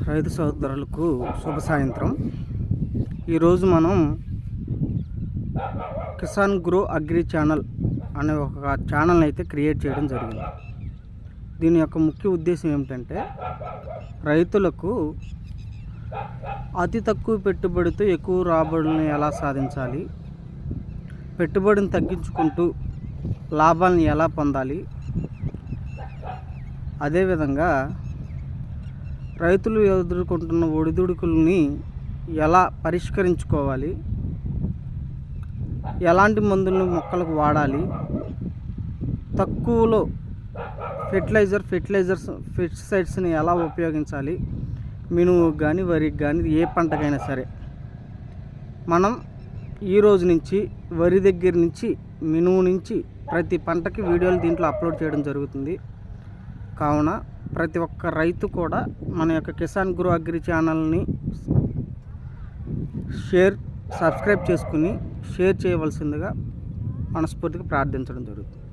రైతు సోదరులకు శుభ సాయంత్రం. ఈరోజు మనం కిసాన్ గ్రో అగ్రి ఛానల్ అనే ఒక ఛానల్ని అయితే క్రియేట్ చేయడం జరిగింది. దీని యొక్క ముఖ్య ఉద్దేశం ఏమిటంటే, రైతులకు అతి తక్కువ పెట్టుబడితో ఎక్కువ రాబడులను ఎలా సాధించాలి, పెట్టుబడిని తగ్గించుకుంటూ లాభాలను ఎలా పొందాలి, అదేవిధంగా రైతులు ఎదుర్కొంటున్న ఒడిదుడుకుల్ని ఎలా పరిష్కరించుకోవాలి, ఎలాంటి మందులను మొక్కలకు వాడాలి, తక్కువలో పెస్టిసైడ్స్ని ఎలా ఉపయోగించాలి, మినుముకు కానీ వరికి కానీ ఏ పంటకైనా సరే మనం ఈరోజు నుంచి వరి దగ్గర నుంచి మినుము నుంచి ప్రతి పంటకి వీడియోలు దీంట్లో అప్లోడ్ చేయడం జరుగుతుంది. కావున ప్రతి ఒక్క రైతు కూడా మన యొక్క కిసాన్ గ్రో అగ్రి ఛానల్ని సబ్స్క్రైబ్ చేసుకుని షేర్ చేయవలసిందిగా మనస్ఫూర్తిగా ప్రార్థించడం జరుగుతుంది.